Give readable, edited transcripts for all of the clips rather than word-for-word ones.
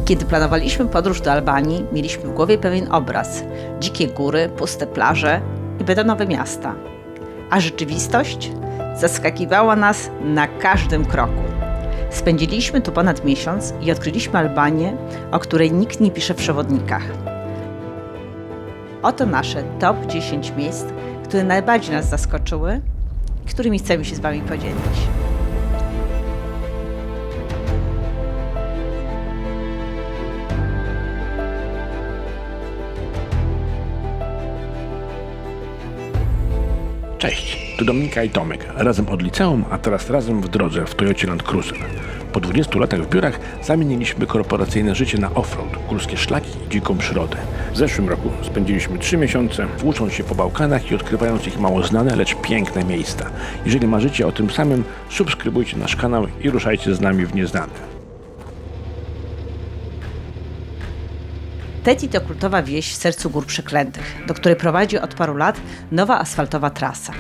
Kiedy planowaliśmy podróż do Albanii, mieliśmy w głowie pewien obraz: dzikie góry, puste plaże i betonowe miasta. A rzeczywistość zaskakiwała nas na każdym kroku. Spędziliśmy tu ponad miesiąc i odkryliśmy Albanię, o której nikt nie pisze w przewodnikach. Oto nasze top 10 miejsc, które najbardziej nas zaskoczyły i którymi chcemy się z Wami podzielić. Cześć, tu Dominika i Tomek. Razem od liceum, a teraz razem w drodze w Toyocie Land Cruiser. Po 20 latach w biurach zamieniliśmy korporacyjne życie na offroad, górskie szlaki i dziką przyrodę. W zeszłym roku spędziliśmy 3 miesiące włócząc się po Bałkanach i odkrywając ich mało znane, lecz piękne miejsca. Jeżeli marzycie o tym samym, subskrybujcie nasz kanał i ruszajcie z nami w nieznane. Teti to kultowa wieś w sercu Gór Przeklętych, do której prowadzi od paru lat nowa asfaltowa trasa.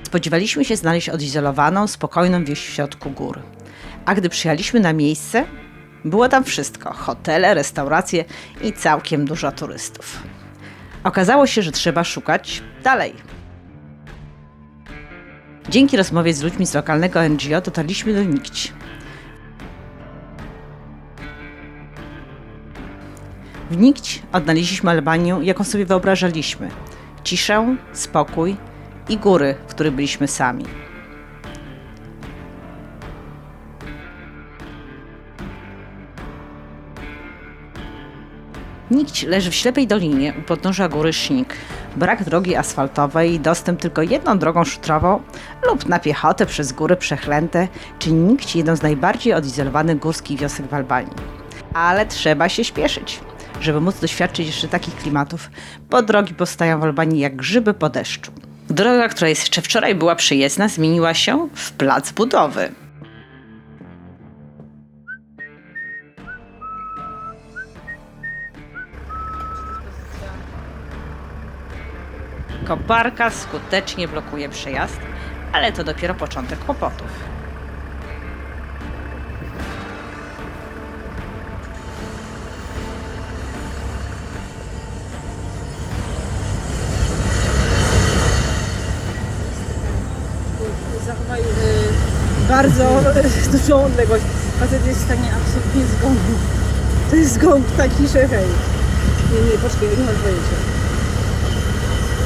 Spodziewaliśmy się znaleźć odizolowaną, spokojną wieś w środku gór. A gdy przyjechaliśmy na miejsce, było tam wszystko: hotele, restauracje i całkiem dużo turystów. Okazało się, że trzeba szukać dalej. Dzięki rozmowie z ludźmi z lokalnego NGO dotarliśmy do Nikć. W Nikć odnaleźliśmy Albanię, jaką sobie wyobrażaliśmy. Ciszę, spokój i góry, w których byliśmy sami. Nikć leży w ślepej dolinie u podnóża góry Sznik. Brak drogi asfaltowej i dostęp tylko jedną drogą szutrową lub na piechotę przez góry przeklęte czyni Nikć jedną z najbardziej odizolowanych górskich wiosek w Albanii. Ale trzeba się śpieszyć, żeby móc doświadczyć jeszcze takich klimatów, bo drogi powstają w Albanii jak grzyby po deszczu. Droga, która jeszcze wczoraj była przejezdna, zmieniła się w plac budowy. Koparka skutecznie blokuje przejazd, ale to dopiero początek kłopotów. Zachowaj bardzo dużą odległość. Facet jest w stanie absolutnie zgonu. To jest zgon taki, że hej. Nie, poczekaj, nie masz pojęcia.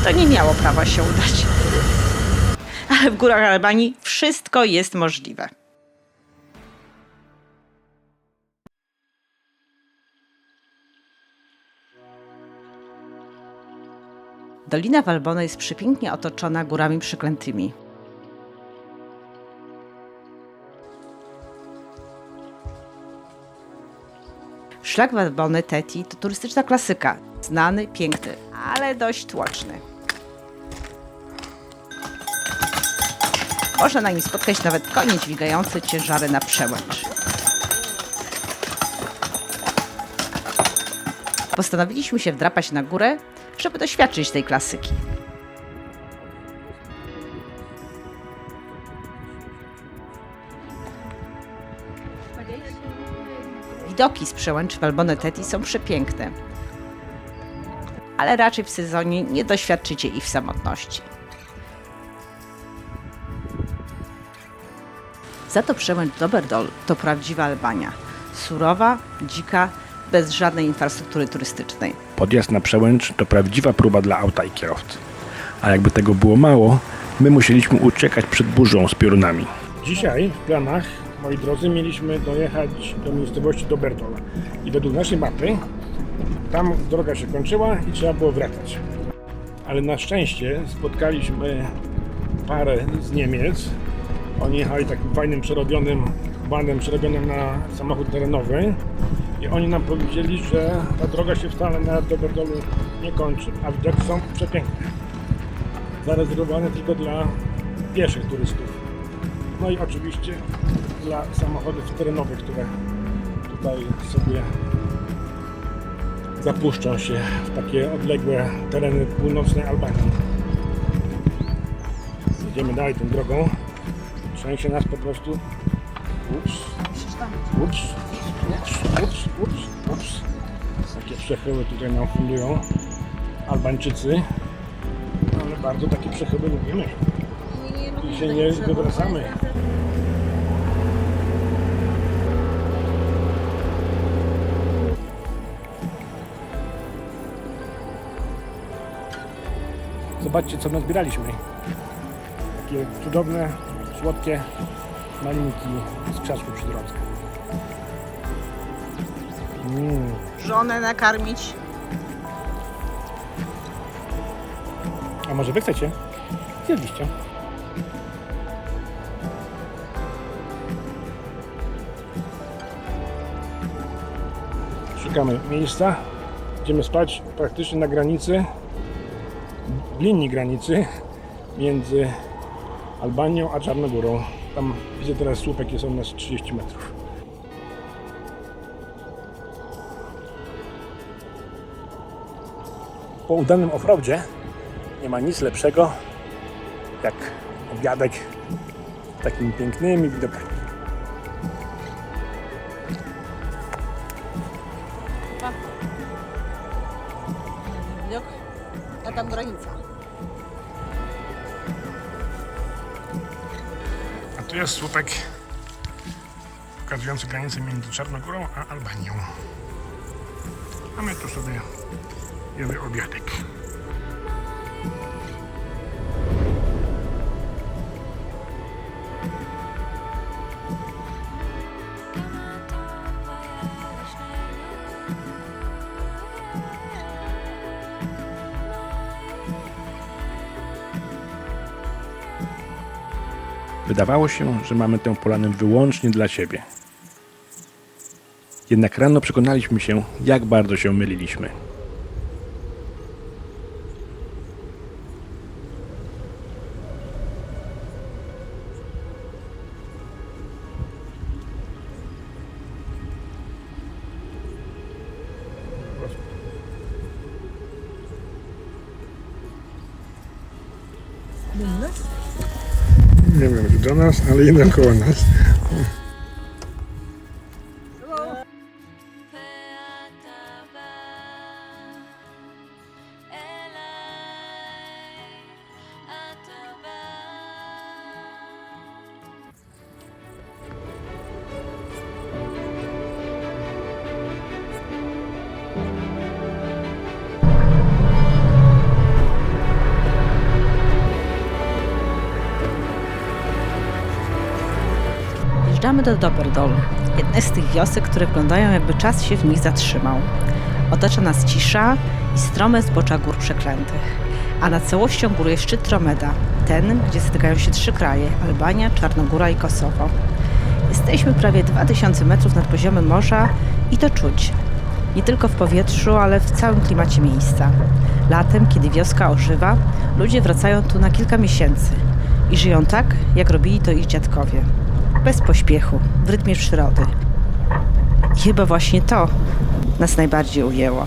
To nie miało prawa się udać. Ale w górach Albanii wszystko jest możliwe. Dolina Valbona jest przepięknie otoczona górami przeklętymi. Szlak Valbony Teti to turystyczna klasyka. Znany, piękny, ale dość tłoczny. Można na nim spotkać nawet konie dźwigające ciężary na przełęcz. Postanowiliśmy się wdrapać na górę, żeby doświadczyć tej klasyki. Widoki z przełęczy Valbony Teti są przepiękne, ale raczej w sezonie nie doświadczycie ich w samotności. Za to przełęcz Doberdol to prawdziwa Albania. Surowa, dzika, bez żadnej infrastruktury turystycznej. Podjazd na przełęcz to prawdziwa próba dla auta i kierowcy. A jakby tego było mało, my musieliśmy uciekać przed burzą z piorunami. Dzisiaj w planach, moi drodzy, mieliśmy dojechać do miejscowości Doberdol. I według naszej mapy tam droga się kończyła i trzeba było wracać. Ale na szczęście spotkaliśmy parę z Niemiec. Oni jechali takim fajnym, przerobionym vanem, przerobionym na samochód terenowy. I oni nam powiedzieli, że ta droga się wcale na Doberdolu nie kończy, a widoki są przepiękne. Zarezerwowane tylko dla pieszych turystów. No i oczywiście dla samochodów terenowych, które tutaj sobie zapuszczą się w takie odległe tereny północnej Albanii. Idziemy dalej tą drogą. Trzęsie nas po prostu Ups. Takie przechyły tutaj nam fundują Albańczycy, ale bardzo takie przechyły lubimy i się nie wywracamy. Zobaczcie, co nazbieraliśmy. Takie cudowne, słodkie malinki z krzaszku przy drodze. Żonę nakarmić. A może wy chcecie? Zjedliście. Szukamy miejsca. Idziemy spać praktycznie na granicy, w linii granicy między Albanią a Czarnogórą. Tam widzę teraz słupek, jest on na 30 metrów. Po udanym offroadzie nie ma nic lepszego jak obiadek z takimi pięknymi widokami. Widok, a tam granica. A tu jest słupek pokazujący granicę między Czarnogórą a Albanią. A my tu sobie jemy obiadek. Wydawało się, że mamy tę polanę wyłącznie dla siebie. Jednak rano przekonaliśmy się, jak bardzo się myliliśmy. Nie wiem, czy do nas, ale jednak koło nas. Wjeżdżamy do Doberdol, jednej z tych wiosek, które wyglądają, jakby czas się w nich zatrzymał. Otacza nas cisza i strome zbocza gór przeklętych. A nad całością góruje szczyt Tromeda, ten, gdzie stykają się trzy kraje: Albania, Czarnogóra i Kosowo. Jesteśmy prawie 2000 metrów nad poziomem morza i to czuć. Nie tylko w powietrzu, ale w całym klimacie miejsca. Latem, kiedy wioska ożywa, ludzie wracają tu na kilka miesięcy i żyją tak, jak robili to ich dziadkowie. Bez pośpiechu, w rytmie przyrody. I chyba właśnie to nas najbardziej ujęło.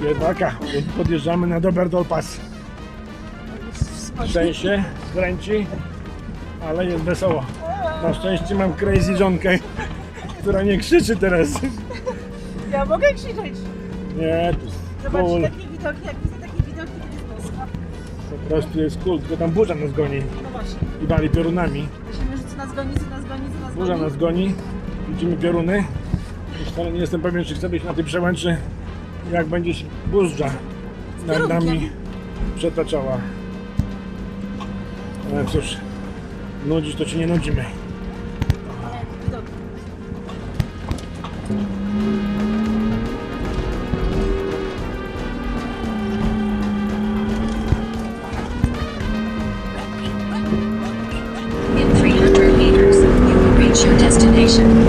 Biedaka, podjeżdżamy na Doberdol Pass. Trzęsie, kręci, ale jest wesoło. Na szczęście mam crazy żonkę, która nie krzyczy teraz. Ja mogę krzyczeć. Nie, to Zobaczcie cool. takie widoki, jak widzę takie widoki, to jest boska. Po prostu jest cool, tylko tam burza nas goni No właśnie. i wali piorunami. Myślimy, że co nas goni, co nas goni, co nas Burza goni. nas goni, widzimy pioruny. Wcale nie jestem pewien, czy chcę być na tej przełęczy, jak będzie się burza nad nami przetaczała. Ale cóż, nudzić to cię nie nudzimy. In 300 meters, you will reach your destination.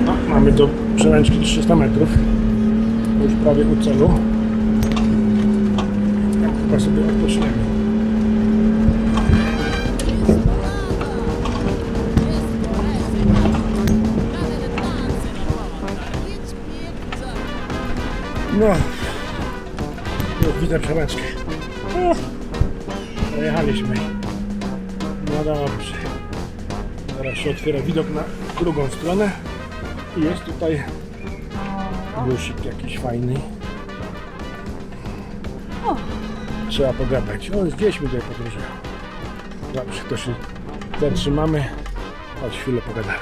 No, mamy do przełęczki 300 metrów. Już prawie u celu. Tak, chyba sobie odpoczniemy. No, już widzę przełęczkę. Pojechaliśmy. No dobrze. Teraz się otwiera widok na drugą stronę. I jest tutaj busik jakiś fajny. Trzeba pogadać. O, z dziećmi tutaj podróżują. Dobrze, to się zatrzymamy. Chodź, chwilę pogadamy.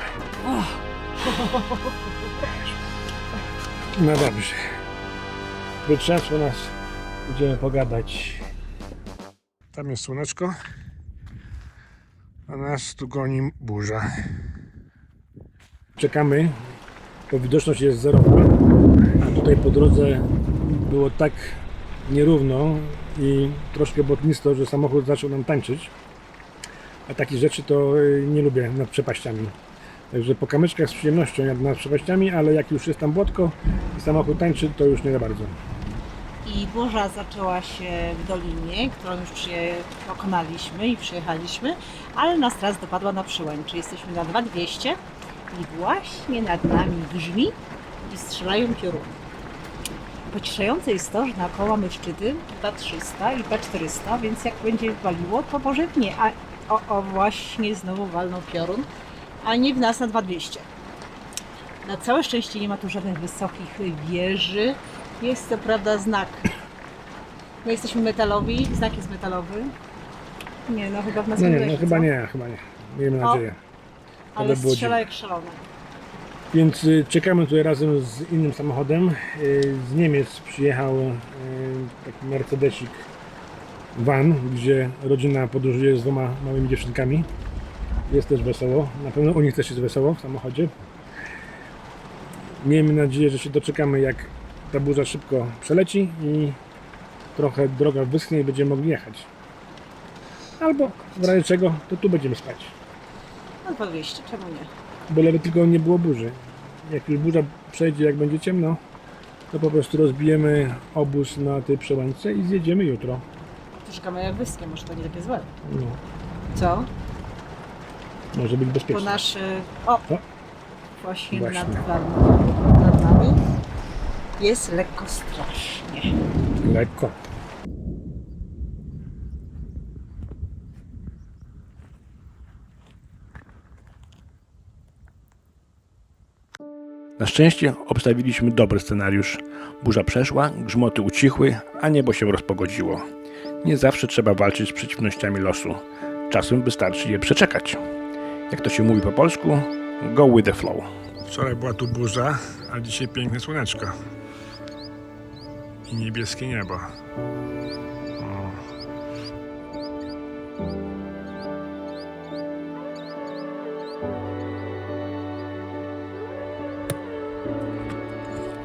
No dobrze. Wytrzęsło nas. Idziemy pogadać. Tam jest słoneczko. A nas tu goni burza. Czekamy, bo widoczność jest zerowa, a tutaj po drodze było tak nierówno i troszkę błotnisto, że samochód zaczął nam tańczyć. A takich rzeczy to nie lubię nad przepaściami. Także po kamyczkach z przyjemnością jadę nad przepaściami, ale jak już jest tam błotko i samochód tańczy, to już nie za bardzo. I burza zaczęła się w dolinie, którą już pokonaliśmy i przyjechaliśmy, ale nas teraz dopadła na przełęczy. Jesteśmy na 2200 i właśnie nad nami grzmi i strzelają pioruny. Pocieszające jest to, że naokoło mamy szczyty P300 i P400, więc jak będzie waliło, to może nie. A właśnie znowu walnął piorun, a nie w nas na 2200. Na całe szczęście nie ma tu żadnych wysokich wieży. Jest to prawda znak. My jesteśmy metalowi, znak jest metalowy. Nie, no chyba w nas No nie, wieży, no co? chyba nie. Miejmy nadzieję. Ale było strzela dziwne. jak szalony. Więc czekamy tutaj razem z innym samochodem. Z Niemiec przyjechał taki Mercedesik van, gdzie rodzina podróżuje z 2 małymi dziewczynkami. Jest też wesoło. Na pewno u nich też jest wesoło w samochodzie. Miejmy nadzieję, że się doczekamy, jak ta burza szybko przeleci i trochę droga wyschnie i będziemy mogli jechać. Albo w razie czego, to tu będziemy spać. No 2200, czemu nie? Byleby tylko nie było burzy. Jak już burza przejdzie, jak będzie ciemno, to po prostu rozbijemy obóz na tej przełęczce i zjedziemy jutro. To czekamy jak wyschnie, może to nie takie złe. No, Co? może być Po bezpiecznie. nasz... O! O, Właśnie, właśnie. nad nami jest lekko strasznie. Lekko. Na szczęście obstawiliśmy dobry scenariusz. Burza przeszła, grzmoty ucichły, a niebo się rozpogodziło. Nie zawsze trzeba walczyć z przeciwnościami losu. Czasem wystarczy je przeczekać. Jak to się mówi po polsku, go with the flow. Wczoraj była tu burza, a dzisiaj piękne słoneczko. I niebieskie niebo.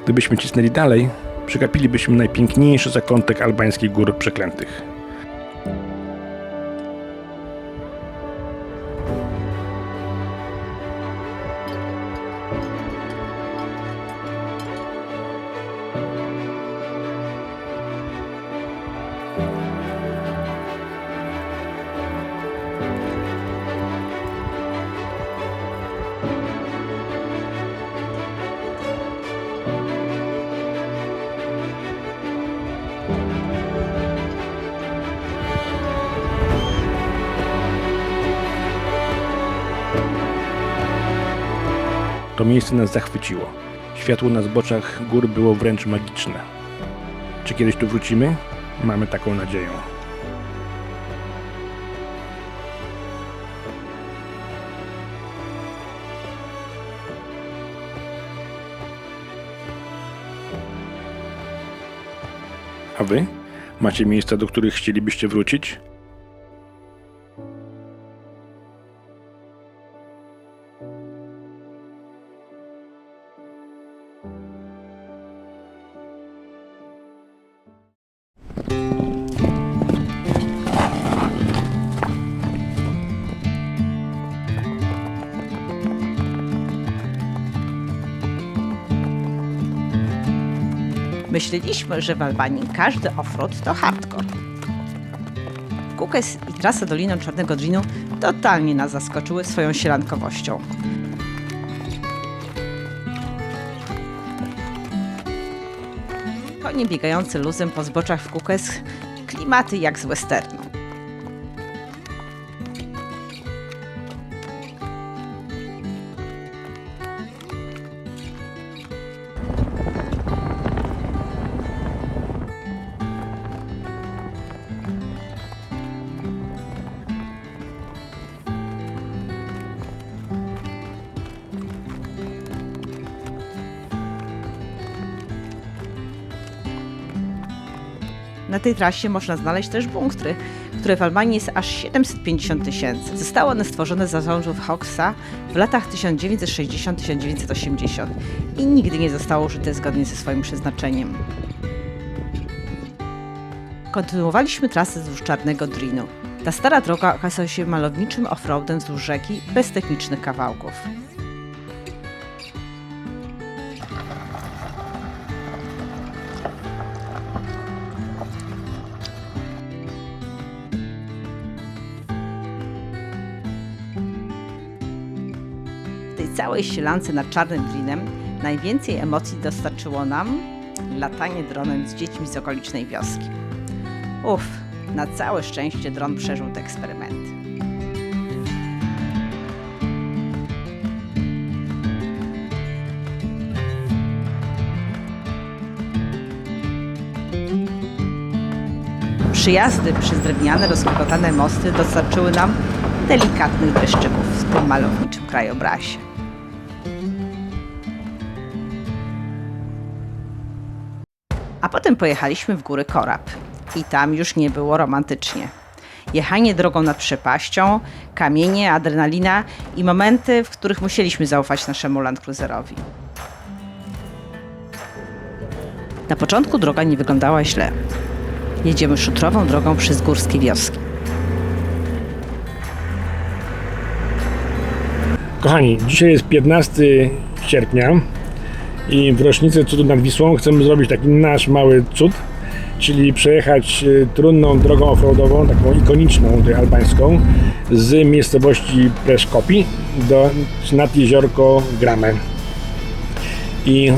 Gdybyśmy cisnęli dalej, przegapilibyśmy najpiękniejszy zakątek albańskich gór przeklętych. To miejsce nas zachwyciło. Światło na zboczach gór było wręcz magiczne. Czy kiedyś tu wrócimy? Mamy taką nadzieję. A wy? Macie miejsca, do których chcielibyście wrócić? Myśleliśmy, że w Albanii każdy offroad to hardcore. Kukes i trasa Doliną Czarnego Drinu totalnie nas zaskoczyły swoją sielankowością. Konie biegające luzem po zboczach w Kukes, klimaty jak z westernu. Na tej trasie można znaleźć też bunkry, które w Albanii jest aż 750 000. Zostały one stworzone za rządów Hoxha w latach 1960-1980 i nigdy nie zostało użyte zgodnie ze swoim przeznaczeniem. Kontynuowaliśmy trasę wzdłuż Czarnego Drinu. Ta stara droga okazała się malowniczym offroadem wzdłuż rzeki bez technicznych kawałków. W tej całej sielance nad Czarnym Drinem najwięcej emocji dostarczyło nam latanie dronem z dziećmi z okolicznej wioski. Na całe szczęście dron przeżył te eksperymenty. Przyjazdy przez drewniane, rozklekotane mosty dostarczyły nam delikatnych dreszczyków w tym malowniczym krajobrazie. A potem pojechaliśmy w góry Korab i tam już nie było romantycznie. Jechanie drogą nad przepaścią, kamienie, adrenalina i momenty, w których musieliśmy zaufać naszemu Land Cruiserowi. Na początku droga nie wyglądała źle. Jedziemy szutrową drogą przez górskie wioski. Kochani, dzisiaj jest 15 sierpnia i w rocznicę cudu nad Wisłą chcemy zrobić taki nasz mały cud, czyli przejechać trudną drogą offroadową, taką ikoniczną, tutaj albańską, z miejscowości Preszkopi nad jeziorko Grame. I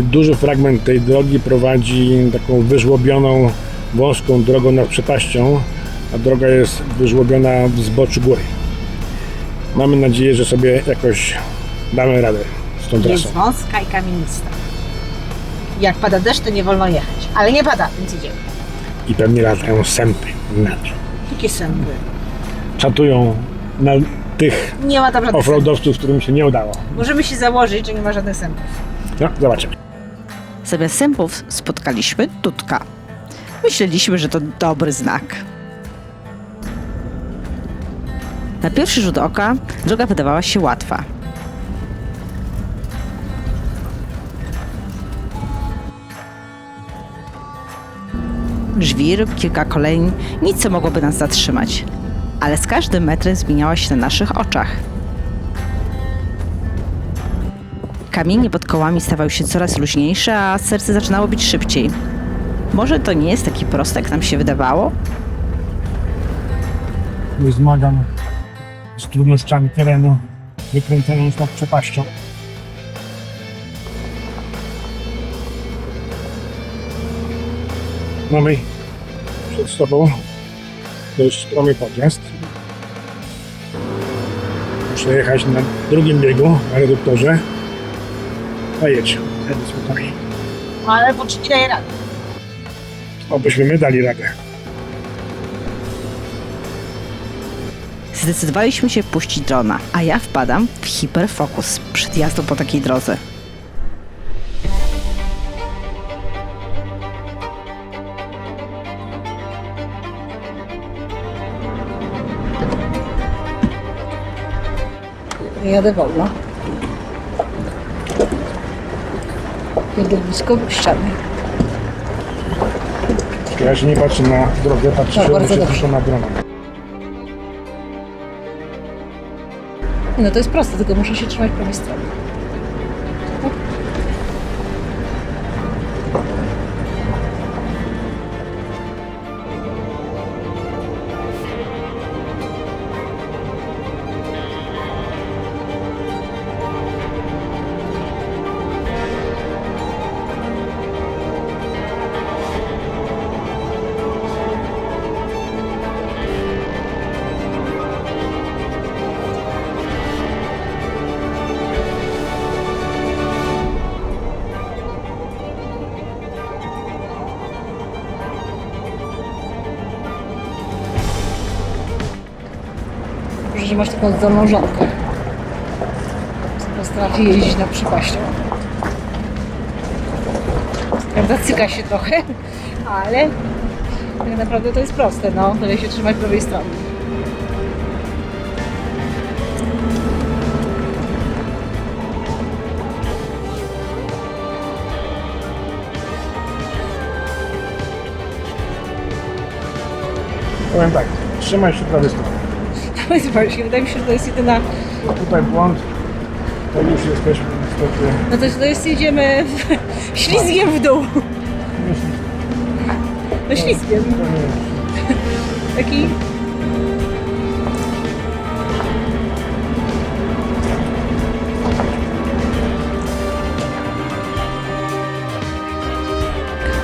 duży fragment tej drogi prowadzi taką wyżłobioną, wąską drogą nad przepaścią, a droga jest wyżłobiona w zboczu góry. Mamy nadzieję, że sobie jakoś damy radę z tą trasą. Jest wąska i kamienista. Jak pada deszcz, to nie wolno jechać. Ale nie pada, więc idziemy. I pewnie latają sępy na to. Jakie sępy? Czatują na tych Nie ma tam żadnych sępów. offroadowców, którym się nie udało. Możemy się założyć, że nie ma żadnych sępów. No, zobaczymy. Zamiast sępów spotkaliśmy tutka. Myśleliśmy, że to dobry znak. Na pierwszy rzut oka droga wydawała się łatwa. Żwir, kilka kolejń, nic co mogłoby nas zatrzymać. Ale z każdym metrem zmieniała się na naszych oczach. Kamienie pod kołami stawały się coraz luźniejsze, a serce zaczynało bić szybciej. Może to nie jest taki prosty, jak nam się wydawało? Zmagam z trudnościami terenu, wykręcając nad przepaścią. Mamy przed sobą dość stromy podjazd. Muszę jechać na drugim biegu, na reduktorze. A jedź, spokojnie. Ale poczyni daje radę. Obyśmy my dali radę. Zdecydowaliśmy się puścić drona, a ja wpadam w hiperfokus przed jazdą po takiej drodze. Jadę wolno. Jadę blisko ściany. Ja się nie patrzę na drogę, patrzę Tak, bardzo się dobrze. tylko na bramę. No to jest proste, tylko muszę się trzymać prawej strony. Że masz taką zdolną żonkę. Potrafi jeździć na przypaścią. Prawda, cyka się trochę, ale tak naprawdę to jest proste, no. Tyle się trzymać prawej strony. Powiem tak, trzymaj się prawej strony. Właśnie, wydaje mi się, że to jest jedyna... Tutaj błąd, to już jesteśmy niestety... No to jest jedziemy ślizgiem w dół. No ślizgiem. To nie jest. Taki...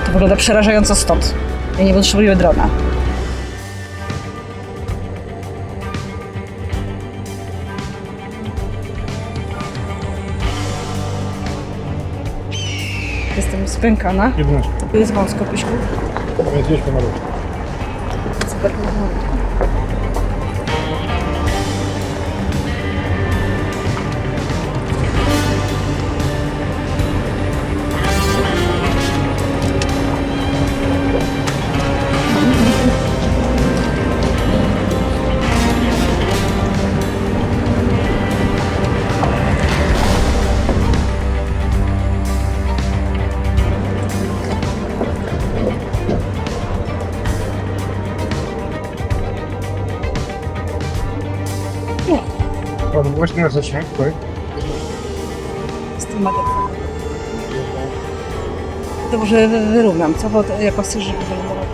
To wygląda przerażająco stąd. Ja nie potrzebuję drona. Jestem spękana. 11. Tu jest wąsko, Pyśku. Więc jedź pomalutku. Super. Pan właśnie na zasięg, tutaj. Z tym matem. To może wyrównam, co? Bo to jako chcesz, żeby wylądował.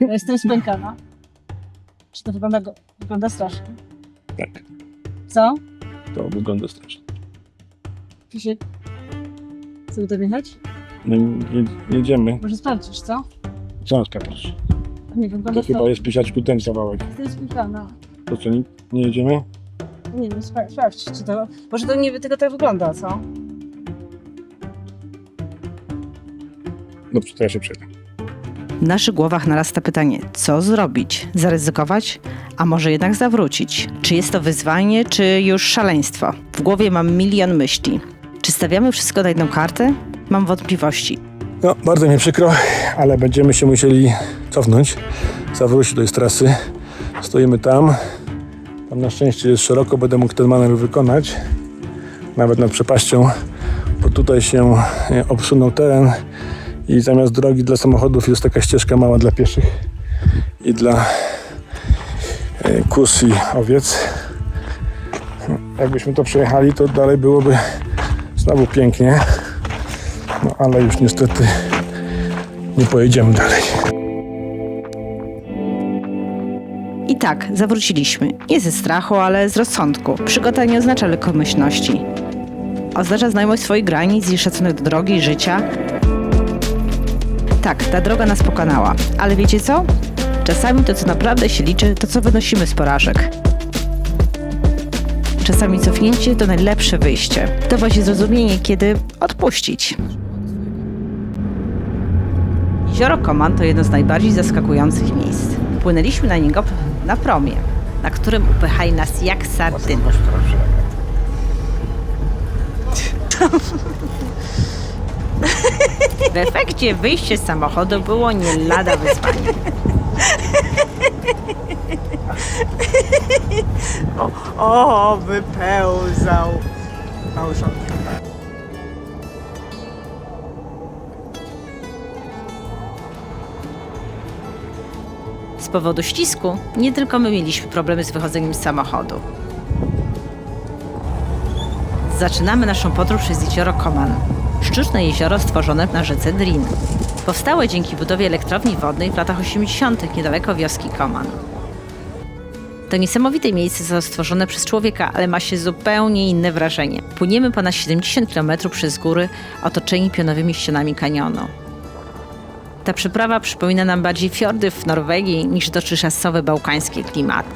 Ja jestem spękana. Czy to wygląda strasznie? Tak, Co? to wygląda strasznie. Krzysiek, chcę tam jechać? No jedziemy. Może sprawdzisz, co? Co mam sprawdzić? Nie, wygląda To chyba jest pisiaczku ten kawałek. Jestem spękana. To co, nie jedziemy? Nie wiem, sprawdź, czy to... Może to nie tylko tak wygląda, co? Dobrze, to ja się przejdę. W naszych głowach narasta pytanie, co zrobić? Zaryzykować? A może jednak zawrócić? Czy jest to wyzwanie, czy już szaleństwo? W głowie mam milion myśli. Czy stawiamy wszystko na jedną kartę? Mam wątpliwości. No, bardzo mi przykro, ale będziemy się musieli cofnąć, zawrócić do tej trasy. Stoimy tam. Tam na szczęście jest szeroko, będę mógł ten manewr wykonać. Nawet nad przepaścią, bo tutaj się obsunął teren i zamiast drogi dla samochodów jest taka ścieżka mała dla pieszych i dla kóz i owiec. Jakbyśmy to przejechali, to dalej byłoby znowu pięknie. No ale już niestety nie pojedziemy dalej. I tak, zawróciliśmy. Nie ze strachu, ale z rozsądku. Przygoda nie oznacza lekkomyślności. Oznacza znajomość swoich granic i szacunek do drogi i życia. Tak, ta droga nas pokonała. Ale wiecie co? Czasami to, co naprawdę się liczy, to co wynosimy z porażek. Czasami cofnięcie to najlepsze wyjście. To właśnie zrozumienie, kiedy odpuścić. Jezioro Koman to jedno z najbardziej zaskakujących miejsc. Płynęliśmy na niego na promie, na którym upychali nas jak sardyn. W efekcie wyjście z samochodu było nie lada wyzwaniem. O, wypełzał. Małżonka. Z powodu ścisku nie tylko my mieliśmy problemy z wychodzeniem z samochodu. Zaczynamy naszą podróż przez jezioro Koman. Sztuczne jezioro stworzone na rzece Drin. Powstałe dzięki budowie elektrowni wodnej w latach 80. niedaleko wioski Koman. To niesamowite miejsce zostało stworzone przez człowieka, ale ma się zupełnie inne wrażenie. Płyniemy ponad 70 km przez góry, otoczeni pionowymi ścianami kanionu. Ta przeprawa przypomina nam bardziej fiordy w Norwegii niż dotychczasowe bałkańskie klimaty.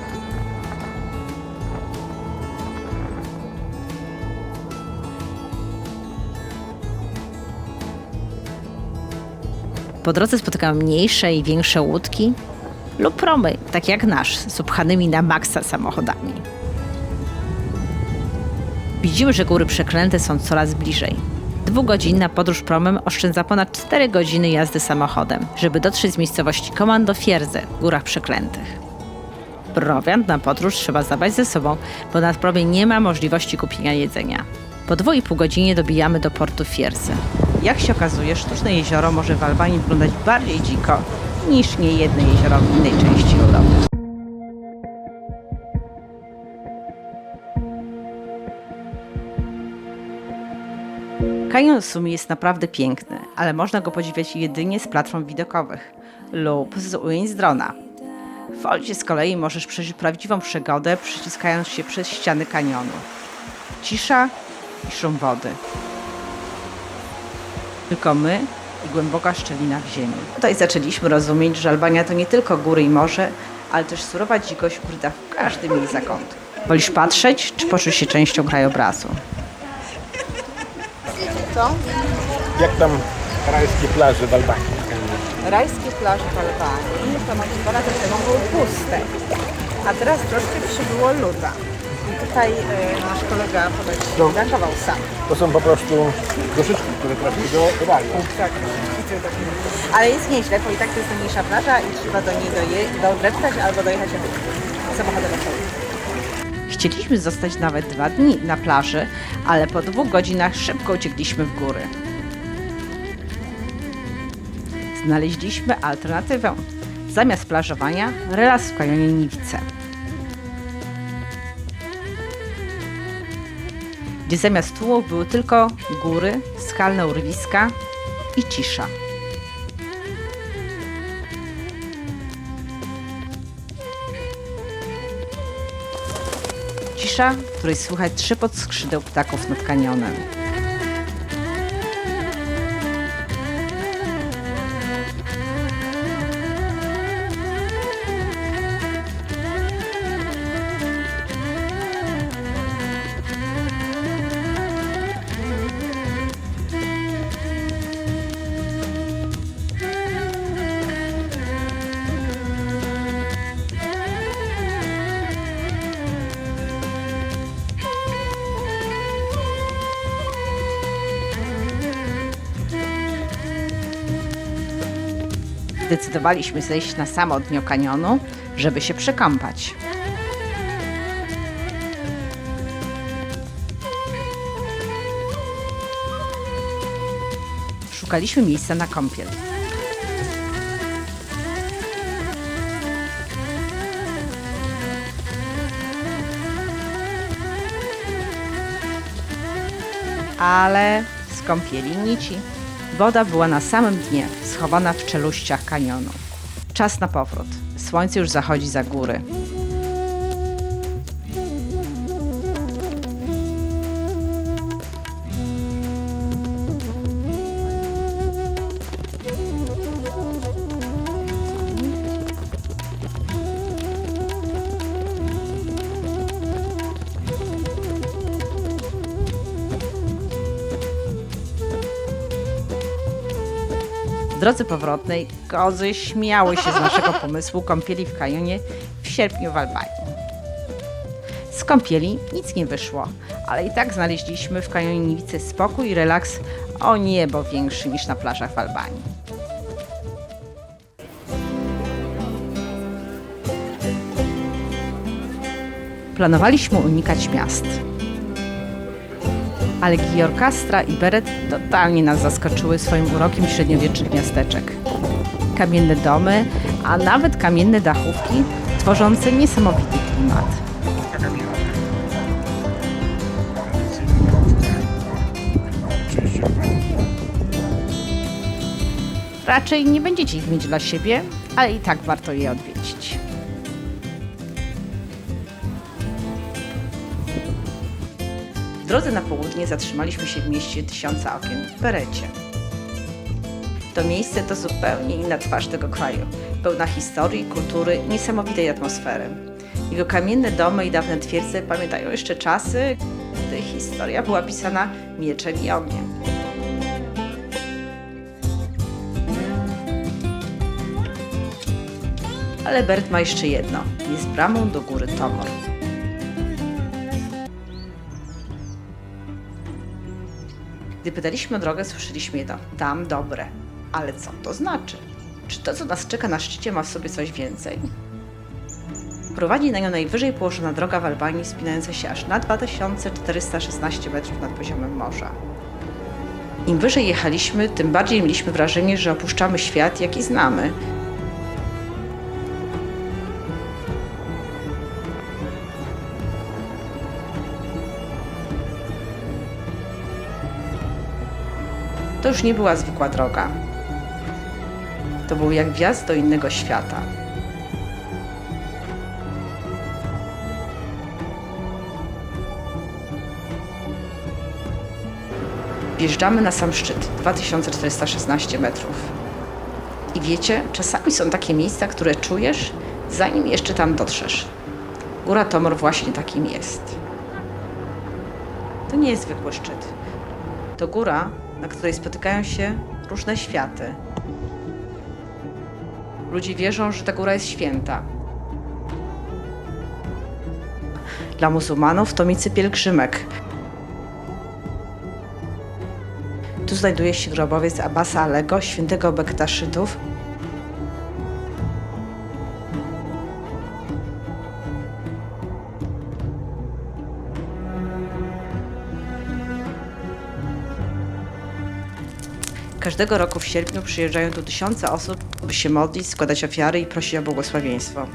Po drodze spotykamy mniejsze i większe łódki lub promy, tak jak nasz, z upchanymi na maksa samochodami. Widzimy, że góry przeklęte są coraz bliżej. 2-godzinna podróż promem oszczędza ponad 4 godziny jazdy samochodem, żeby dotrzeć z miejscowości Koman do Fierze w Górach Przeklętych. Prowiant na podróż trzeba zabrać ze sobą, bo na promie nie ma możliwości kupienia jedzenia. Po 2,5 godzinie dobijamy do portu Fierze. Jak się okazuje, sztuczne jezioro może w Albanii wyglądać bardziej dziko niż niejedne jezioro w innej części Europy. Kanion Sumi jest naprawdę piękny, ale można go podziwiać jedynie z platform widokowych lub z ujęć z drona. W Wolcie z kolei możesz przeżyć prawdziwą przygodę, przyciskając się przez ściany kanionu. Cisza i szum wody. Tylko my i głęboka szczelina w ziemi. Tutaj zaczęliśmy rozumieć, że Albania to nie tylko góry i morze, ale też surowa dzikość ukryta w każdym jej zakątku. Wolisz patrzeć, czy poczuć się częścią krajobrazu? Co? Jak tam rajskie plaże w Albanii? Rajskie plaże w Albanii ponad 2 lata temu były puste, a teraz troszkę przybyło luda. I tutaj nasz kolega ponoć zankował sam. To są po prostu duszyczki, które trafiły do Bali. Tak. Ale jest nieźle, bo i tak to jest najmniejsza plaża i trzeba do niej dodeptać albo dojechać samochodem na czołg. Chcieliśmy zostać nawet 2 dni na plaży, ale po 2 godzinach szybko uciekliśmy w góry. Znaleźliśmy alternatywę. Zamiast plażowania, relaks w kanionie Niwice. Gdzie zamiast tłumów były tylko góry, skalne urwiska i cisza. Cisza, w której słychać trzepot skrzydeł ptaków nad kanionem. Zdecydowaliśmy zejść na samo dno kanionu, żeby się przekąpać. Szukaliśmy miejsca na kąpiel. Ale z kąpieli nici. Woda była na samym dnie, schowana w czeluściach kanionu. Czas na powrót. Słońce już zachodzi za góry. W drodze powrotnej kozy śmiały się z naszego pomysłu kąpieli w kanionie w sierpniu w Albanii. Z kąpieli nic nie wyszło, ale i tak znaleźliśmy w kanionie Niwice spokój i relaks o niebo większy niż na plażach w Albanii. Planowaliśmy unikać miast. Ale Gjirokastra i Beret totalnie nas zaskoczyły swoim urokiem średniowiecznych miasteczek. Kamienne domy, a nawet kamienne dachówki tworzące niesamowity klimat. Raczej nie będziecie ich mieć dla siebie, ale i tak warto je odwiedzić. W drodze na południe zatrzymaliśmy się w mieście Tysiąca Okien w Berecie. To miejsce to zupełnie inna twarz tego kraju, pełna historii, kultury, niesamowitej atmosfery. Jego kamienne domy i dawne twierdze pamiętają jeszcze czasy, gdy historia była pisana mieczem i ogniem. Ale Beret ma jeszcze jedno. Jest bramą do góry Tomor. Gdy pytaliśmy o drogę, słyszeliśmy jedno. Tam dobre. Ale co to znaczy? Czy to, co nas czeka na szczycie, ma w sobie coś więcej? Prowadzi na nią najwyżej położona droga w Albanii, wspinająca się aż na 2416 metrów nad poziomem morza. Im wyżej jechaliśmy, tym bardziej mieliśmy wrażenie, że opuszczamy świat, jaki znamy. To już nie była zwykła droga. To był jak wjazd do innego świata. Wjeżdżamy na sam szczyt, 2416 metrów. I wiecie, czasami są takie miejsca, które czujesz, zanim jeszcze tam dotrzesz. Góra Tomor właśnie takim jest. To nie jest zwykły szczyt. To góra, na której spotykają się różne światy. Ludzie wierzą, że ta góra jest święta. Dla muzułmanów to miejsce pielgrzymek. Tu znajduje się grobowiec Abbasa Alego, świętego Bektaszytów. Każdego roku w sierpniu przyjeżdżają tu tysiące osób, by się modlić, składać ofiary i prosić o błogosławieństwo.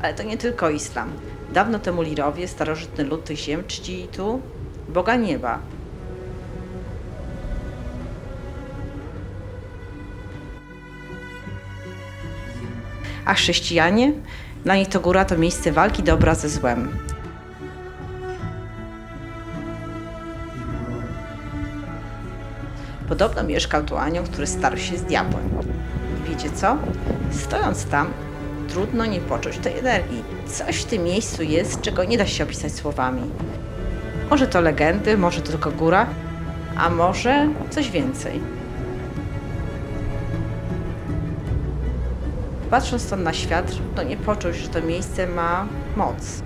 Ale to nie tylko islam. Dawno temu Lirowie, starożytny lud tych ziem, czcili tu Boga Nieba. A chrześcijanie? Dla nich to góra to miejsce walki dobra ze złem. Podobno mieszkał tu anioł, który starł się z diabłem. I wiecie co? Stojąc tam, trudno nie poczuć tej energii. Coś w tym miejscu jest, czego nie da się opisać słowami. Może to legendy, może to tylko góra, a może coś więcej. Patrząc stąd na świat, trudno nie poczuć, że to miejsce ma moc.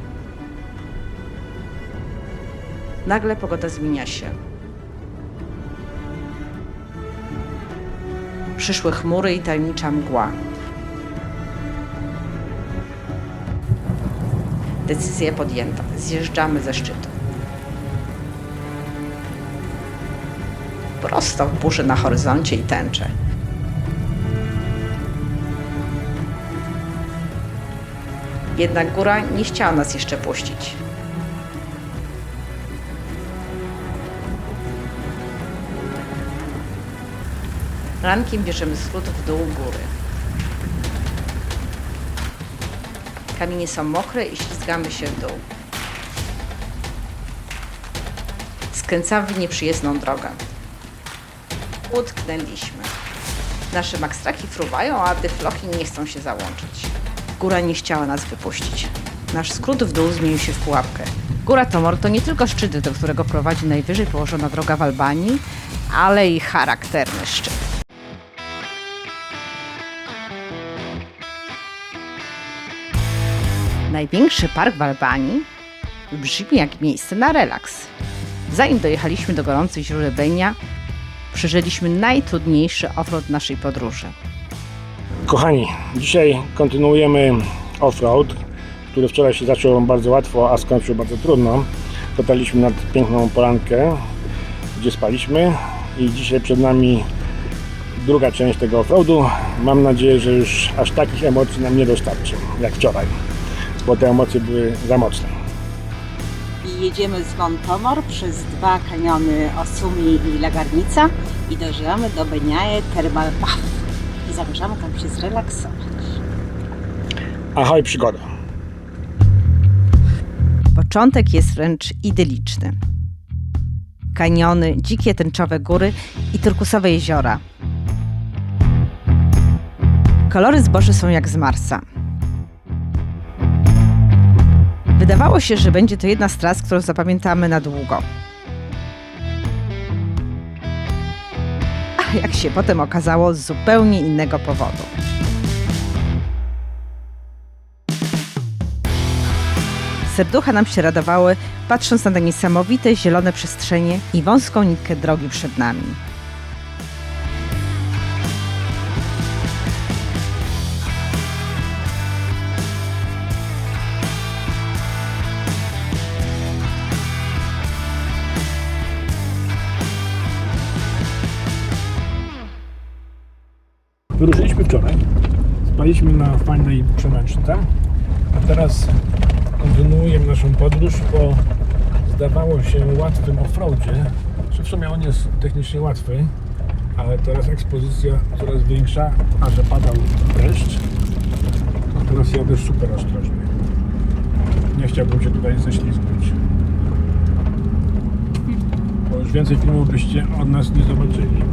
Nagle pogoda zmienia się. Przyszły chmury i tajemnicza mgła. Decyzja podjęta. Zjeżdżamy ze szczytu. Prosto w burzy na horyzoncie i tęczę. Jednak góra nie chciała nas jeszcze puścić. Rankiem bierzemy skrót w dół góry. Kamienie są mokre i ślizgamy się w dół. Skręcamy w nieprzyjezdną drogę. Utknęliśmy. Nasze makstraki fruwają, a dyfloki nie chcą się załączyć. Góra nie chciała nas wypuścić. Nasz skrót w dół zmienił się w pułapkę. Góra Tomor to nie tylko szczyt, do którego prowadzi najwyżej położona droga w Albanii, ale i charakterny szczyt. Największy park w Albanii brzmi jak miejsce na relaks. Zanim dojechaliśmy do gorących źródeł Benia, przeżyliśmy najtrudniejszy offroad naszej podróży. Kochani, dzisiaj kontynuujemy offroad, który wczoraj się zaczął bardzo łatwo, a skończył bardzo trudno. Dotarliśmy nad piękną polankę, gdzie spaliśmy i dzisiaj przed nami druga część tego offroadu. Mam nadzieję, że już aż takich emocji nam nie dostarczy jak wczoraj, bo te emocje były za mocne. I jedziemy z Wątomor przez 2 kaniony Osumi i Lagarnica i dojrzewamy do Beniaje Thermal Bath i zamierzamy tam się zrelaksować. Ahoj, przygoda! Początek jest wręcz idyliczny. Kaniony, dzikie tęczowe góry i turkusowe jeziora. Kolory zboży są jak z Marsa. Wydawało się, że będzie to jedna z tras, którą zapamiętamy na długo. A jak się potem okazało, z zupełnie innego powodu. Serducha nam się radowały, patrząc na te niesamowite zielone przestrzenie i wąską nitkę drogi przed nami. Wyruszyliśmy wczoraj, spaliśmy na fajnej przemęczce, a teraz kontynuujemy naszą podróż po, zdawało się, łatwym offroadzie. W sumie on jest technicznie łatwy, ale teraz ekspozycja coraz większa, a że padał deszcz, to teraz jadę super ostrożnie. Nie chciałbym się tutaj ześlizgnąć, bo już więcej filmów byście od nas nie zobaczyli.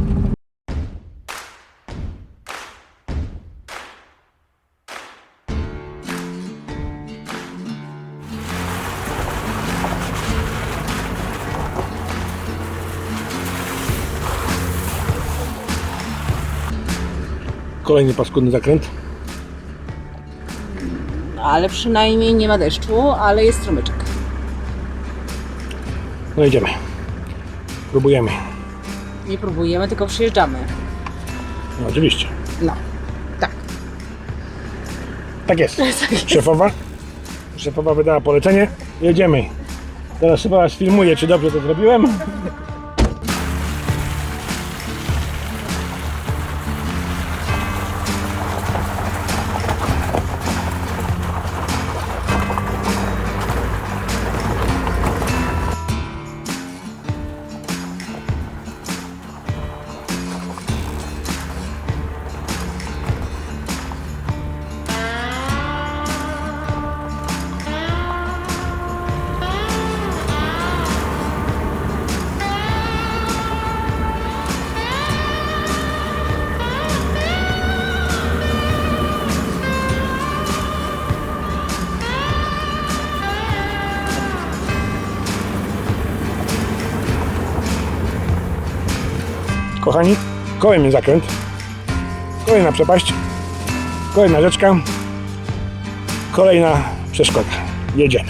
Kolejny paskudny zakręt. Ale przynajmniej nie ma deszczu, ale jest strumyczek. No idziemy. Próbujemy. Nie próbujemy, tylko przyjeżdżamy. No oczywiście. No, tak. Tak jest. Szefowa wydała polecenie. Jedziemy. Teraz chyba was filmuję, czy dobrze to zrobiłem. Kochani, kolejny zakręt, kolejna przepaść, kolejna rzeczka, kolejna przeszkoda. Jedziemy.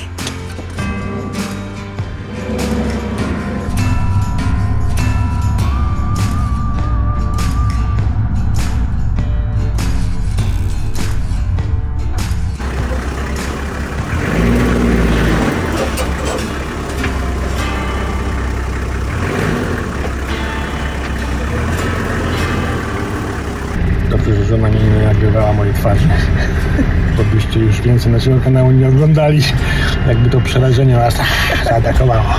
Dobrze, że żona mi nie nagrywała mojej twarzy, bo byście już więcej naszego kanału nie oglądali, jakby to przerażenie nas zaatakowało.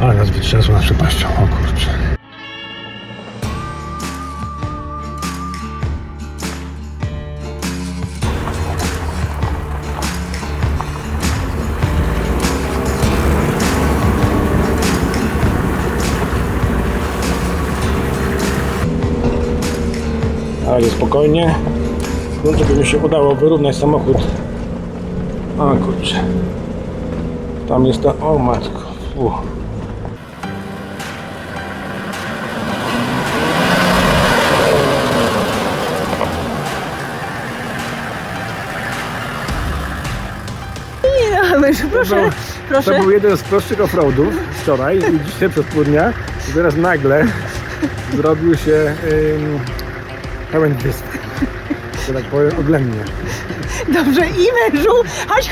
Ale nas wytrzęsło na przepaścią, o kurczę. Na razie spokojnie. No, żeby mi się udało wyrównać samochód. O kurczę. Tam jest ta... O matko. mężu, proszę, proszę. To był jeden z prostszych offroadów wczoraj i dzisiaj przez pół dnia. I teraz nagle zrobił się pełen wysp. Że tak powiem oględnie. Dobrze, i mężu, chodź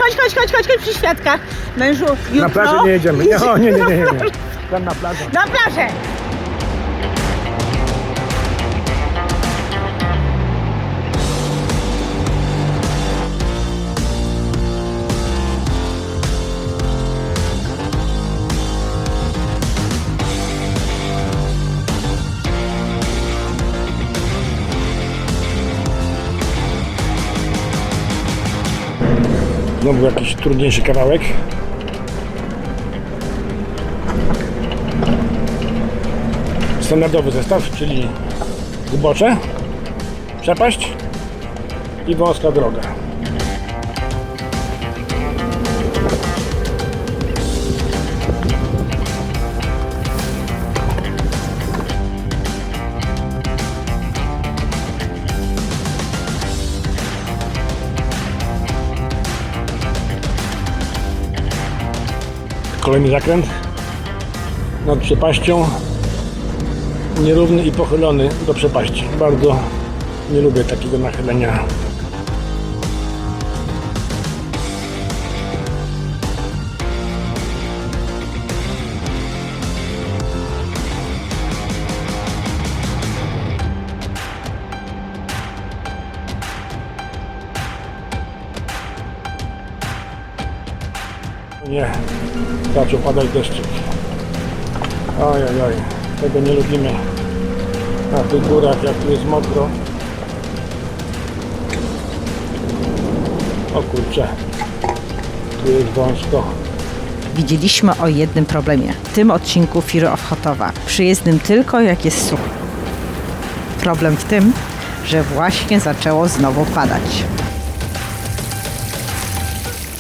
przy świadkach. Mężu, jutro... Na plażę nie jedziemy. Nie, o, nie. Tam na plażę. Na plażę! Znowu jakiś trudniejszy kawałek. Standardowy zestaw, czyli zbocze, przepaść i wąska droga. Kolejny zakręt nad przepaścią, nierówny i pochylony do przepaści. Bardzo nie lubię takiego nachylenia. Nie, zaczął padać deszczyk. Oj, tego nie lubimy. Na tych górach, jak tu jest mokro. O kurczę, tu jest wąsko. Widzieliśmy o jednym problemie w tym odcinku Fear of Chotowa. Przyjezdnym tylko jak jest sucho. Problem w tym, że właśnie zaczęło znowu padać.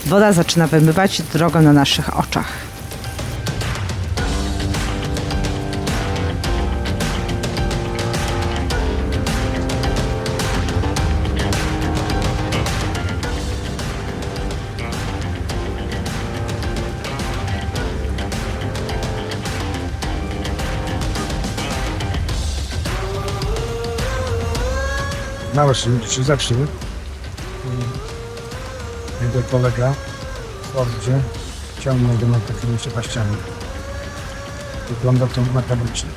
Woda zaczyna wymywać drogę na naszych oczach. Małe się zatrzymy. Jeden kolega w Fordzie ciągnie go nad takimi przepaściami. Wygląda to makabrycznie.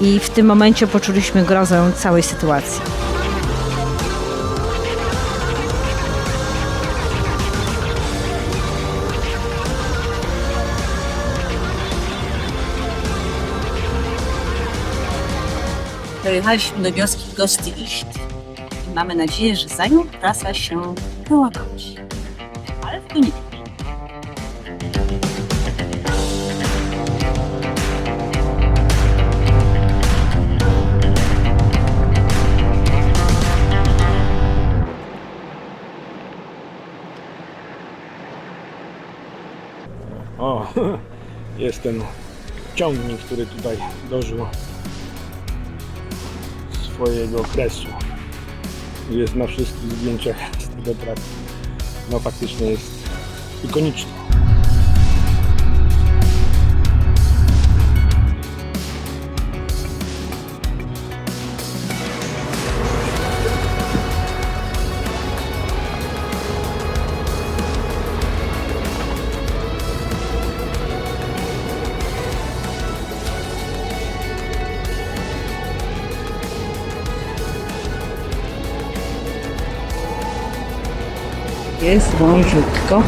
I w tym momencie poczuliśmy grozę całej sytuacji. Dojechaliśmy do wioski Gosty Iść i mamy nadzieję, że za nią trasa się wyłagodzi. Ale to nie. O, jest ten ciągnik, który tutaj dożył swojego kresu. Jest na wszystkich zdjęciach z tego traktu. No faktycznie jest ikoniczny. Jest wąziutko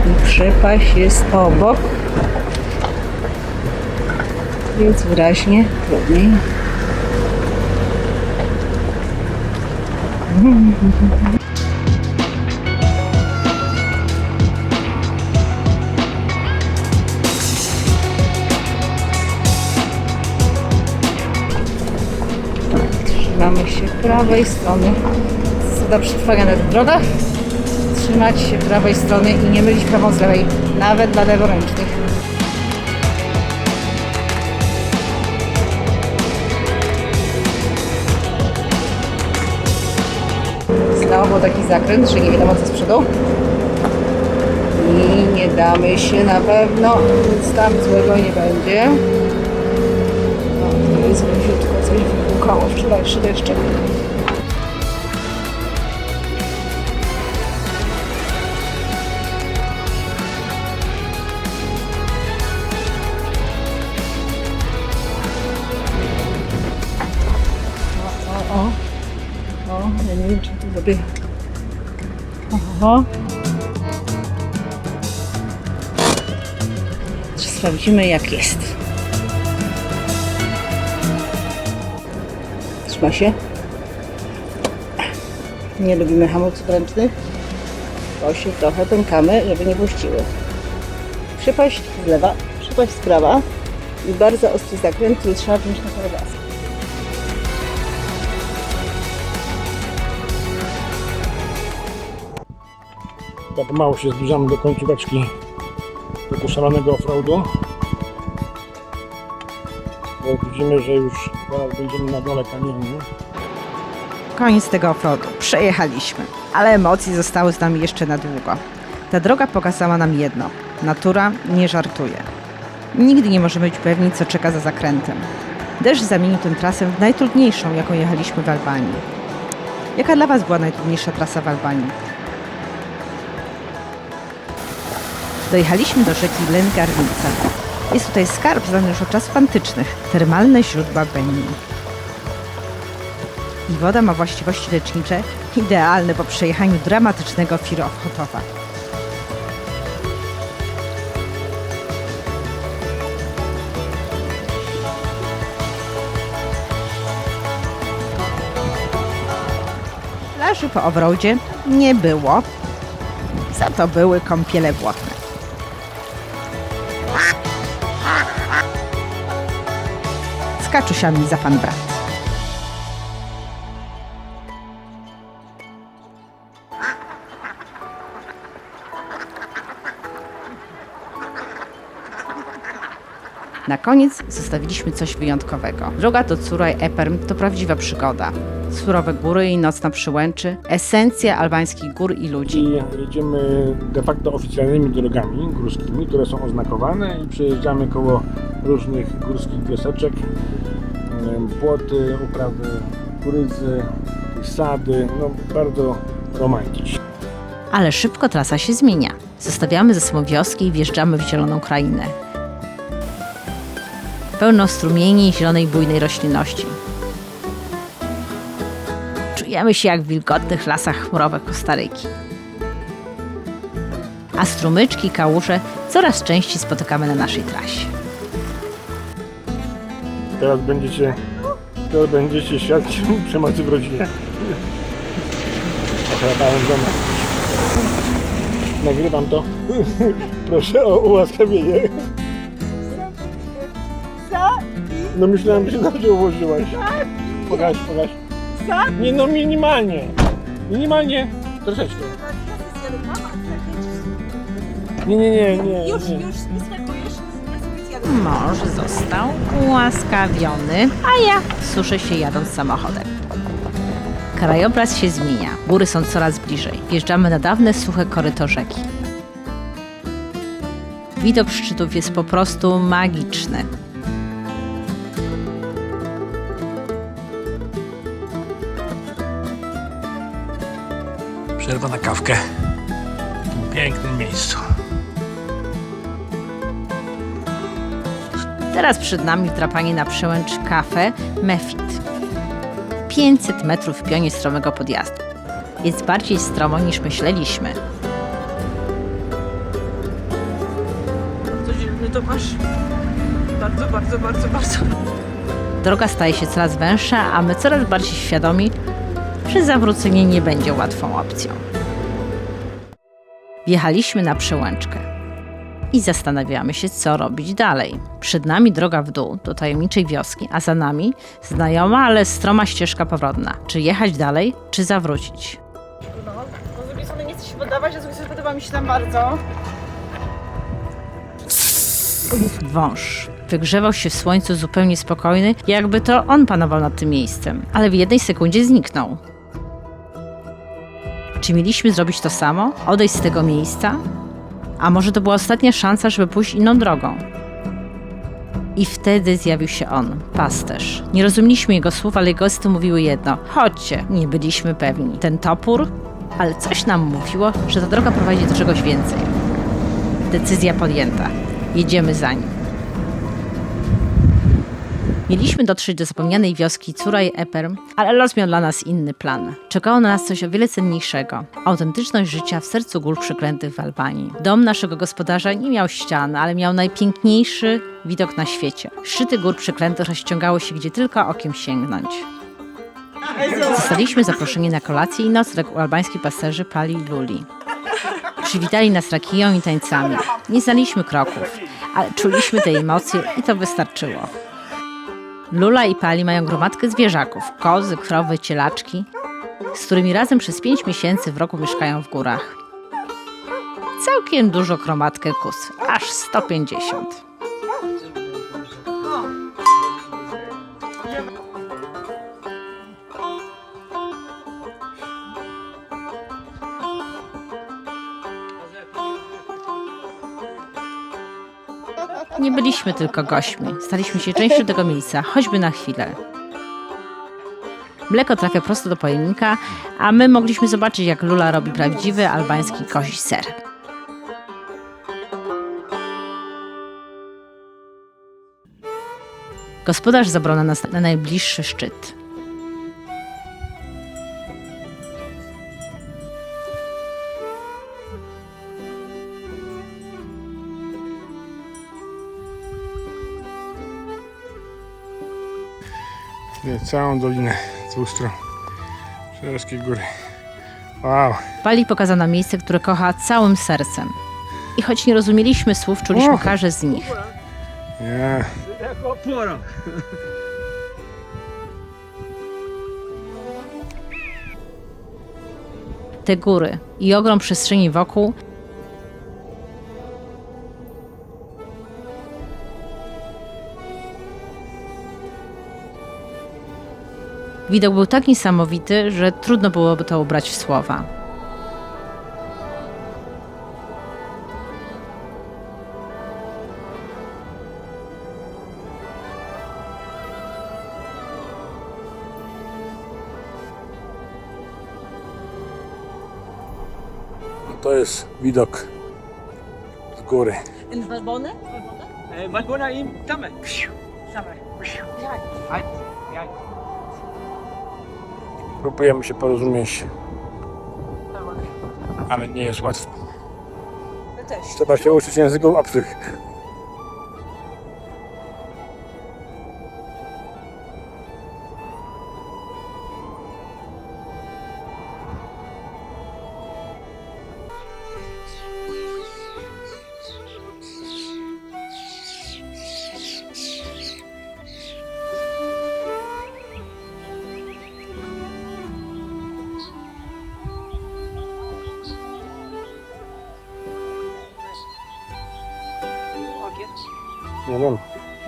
i przepaść jest obok, więc wyraźnie trudniej. Trzymamy się prawej strony. Zasada przetrwania na tych drogach. Trzymać się prawej strony i nie mylić prawą z lewej, nawet dla leworęcznych. tam był taki zakręt, że nie wiadomo co z przodu. I nie damy się na pewno, nic tam złego nie będzie. No, to jest wąziutko, coś wybukało wczorajszy deszczek. O, ja nie wiem, czy tu sobie... Oho. Sprawdzimy, jak jest. Trzyma się. Nie lubimy hamulców ręcznych, bo się trochę pękamy, żeby nie puściły. Przypaść z lewa, przypaść z prawa i bardzo ostry zakręt, który trzeba wziąć na cały gaz. Tak mało się zbliżamy do końcóweczki tego szalonego offroadu. Bo widzimy, że już zaraz będziemy na dole kamieni. Koniec tego offroadu. Przejechaliśmy. Ale emocje zostały z nami jeszcze na długo. Ta droga pokazała nam jedno. Natura nie żartuje. Nigdy nie możemy być pewni, co czeka za zakrętem. Deszcz zamienił tę trasę w najtrudniejszą, jaką jechaliśmy w Albanii. Jaka dla Was była najtrudniejsza trasa w Albanii? Dojechaliśmy do rzeki Lęgarnica. Jest tutaj skarb znany już od czasów antycznych, termalne źródła Beni. I woda ma właściwości lecznicze, idealne po przejechaniu dramatycznego Firhotowa. Plaży po offroadzie nie było, za to były kąpiele błotne. Z kaczusiami za pan brat. Na koniec zostawiliśmy coś wyjątkowego. Droga do Curaj-Epirem to prawdziwa przygoda. Surowe góry i nocna Przyłęczy, esencja albańskich gór i ludzi. I jedziemy de facto oficjalnymi drogami górskimi, które są oznakowane i przejeżdżamy koło różnych górskich wioseczek, płoty, uprawy kurydzy, sady, no bardzo romantycznie. Ale szybko trasa się zmienia. Zostawiamy ze sobą wioski i wjeżdżamy w zieloną krainę. Pełno strumieni i zielonej bujnej roślinności. Czujemy się jak w wilgotnych lasach chmurowych Kostaryki. A strumyczki, kałuże coraz częściej spotykamy na naszej trasie. Teraz będziecie świadkiem przemocy w rodzinie. Ochrapałem żonę. Nagrywam to. Proszę o ułaskawienie. No myślałem, że się dobrze ułożyłaś. Pokaż. Nie no, minimalnie. Minimalnie. Troszeczkę. Nie. Już Mąż został ułaskawiony, a ja suszę się jadąc samochodem. Krajobraz się zmienia. Góry są coraz bliżej. Wjeżdżamy na dawne, suche koryto rzeki. Widok szczytów jest po prostu magiczny. Przerwa na kawkę w tym pięknym miejscu. Teraz przed nami wdrapanie na przełęcz Cafe Mefit. 500 metrów w pionie stromego podjazdu. Jest bardziej stromo niż myśleliśmy. Bardzo zimny to masz. Bardzo. Droga staje się coraz węższa, a my coraz bardziej świadomi, że zawrócenie nie będzie łatwą opcją. Wjechaliśmy na przełęczkę i zastanawiamy się, co robić dalej. Przed nami droga w dół do tajemniczej wioski, a za nami znajoma, ale stroma ścieżka powrotna. Czy jechać dalej, czy zawrócić? No z drugiej strony nie chcę się poddawać, a z drugiej strony podoba mi się tam bardzo. Wąż wygrzewał się w słońcu zupełnie spokojny, jakby to on panował nad tym miejscem, ale w jednej sekundzie zniknął. Czy mieliśmy zrobić to samo? Odejść z tego miejsca? A może to była ostatnia szansa, żeby pójść inną drogą? I wtedy zjawił się on, pasterz. Nie rozumieliśmy jego słów, ale jego gesty mówiły jedno. Chodźcie, nie byliśmy pewni. Ten topór? Ale coś nam mówiło, że ta droga prowadzi do czegoś więcej. Decyzja podjęta. Jedziemy za nim. Mieliśmy dotrzeć do zapomnianej wioski Curaj Eper, ale los miał dla nas inny plan. Czekało na nas coś o wiele cenniejszego. Autentyczność życia w sercu gór przyklętych w Albanii. Dom naszego gospodarza nie miał ścian, ale miał najpiękniejszy widok na świecie. Szczyty gór przyklętych rozciągały się gdzie tylko okiem sięgnąć. Zostaliśmy zaproszeni na kolację i nocleg u albańskich pasterzy Pali i Luli. Przywitali nas rakiją i tańcami. Nie znaliśmy kroków, ale czuliśmy te emocje i to wystarczyło. Lula i Pali mają gromadkę zwierzaków, kozy, krowy, cielaczki, z którymi razem przez 5 miesięcy w roku mieszkają w górach. Całkiem dużo gromadkę kóz, aż 150. Nie byliśmy tylko gośćmi, staliśmy się częścią tego miejsca, choćby na chwilę. Mleko trafia prosto do pojemnika, a my mogliśmy zobaczyć, jak Lula robi prawdziwy albański kozi ser. Gospodarz zabrał nas na najbliższy szczyt. Całą dolinę z dwóch stron. Szerskie góry. Wow. Pali pokazał nam miejsce, które kocha całym sercem. I choć nie rozumieliśmy słów, czuliśmy każde z nich. Nie. Te góry i ogrom przestrzeni wokół widok był tak niesamowity, że trudno byłoby to ubrać w słowa. To jest widok z góry. Balbona im tamy. Próbujemy się porozumieć, ale nie jest łatwo. Trzeba się uczyć języków obcych. Nie wiem,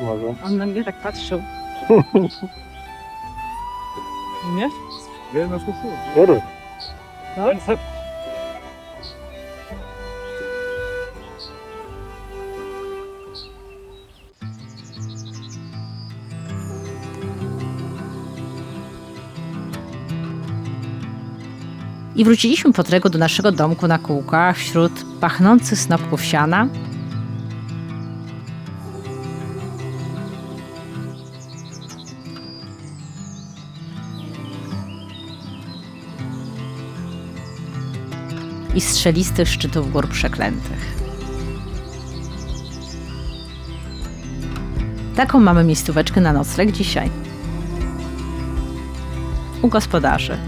może. On na mnie tak patrzył. Nie? Nie, no słuchaj. Góry. I wróciliśmy po tregu do naszego domku na kółkach wśród pachnących snopków siana. I strzelistych szczytów gór przeklętych. Taką mamy miejscóweczkę na nocleg dzisiaj. U gospodarzy.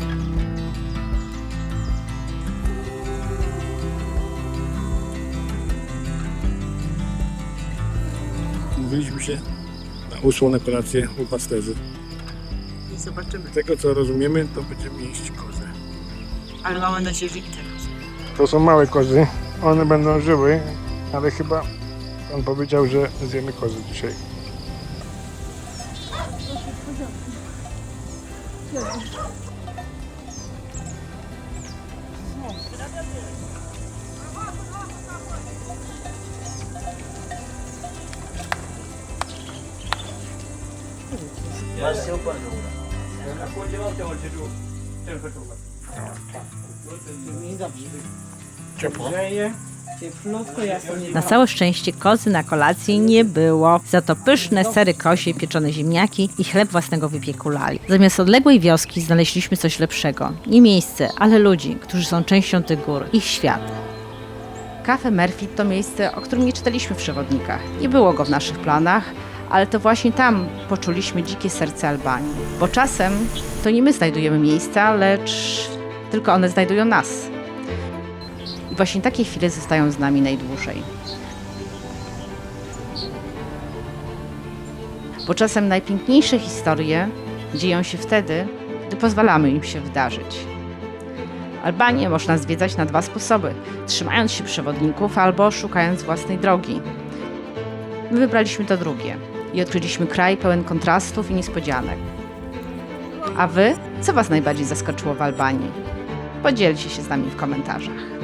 Mówiliśmy się na usłonę kolację u pasterzy. I zobaczymy. Z tego co rozumiemy, to będziemy jeść kozę. Ale mamy nadzieję, że i teraz. To są małe kozy, one będą żyły, ale chyba pan powiedział, że zjemy kozy dzisiaj. Ciepło. Cieplutko, jasno nie Na całe szczęście kozy na kolację nie było, za to pyszne sery kozie, pieczone ziemniaki i chleb własnego wypieku lali. Zamiast odległej wioski znaleźliśmy coś lepszego. Nie miejsce, ale ludzi, którzy są częścią tych gór, ich świat. Cafe Murphy to miejsce, o którym nie czytaliśmy w przewodnikach. Nie było go w naszych planach, ale to właśnie tam poczuliśmy dzikie serce Albanii. Bo czasem to nie my znajdujemy miejsca, lecz tylko one znajdują nas. I właśnie takie chwile zostają z nami najdłużej. Bo czasem najpiękniejsze historie dzieją się wtedy, gdy pozwalamy im się wydarzyć. Albanię można zwiedzać na 2 sposoby: trzymając się przewodników albo szukając własnej drogi. My wybraliśmy to drugie i odkryliśmy kraj pełen kontrastów i niespodzianek. A wy? Co was najbardziej zaskoczyło w Albanii? Podzielcie się z nami w komentarzach.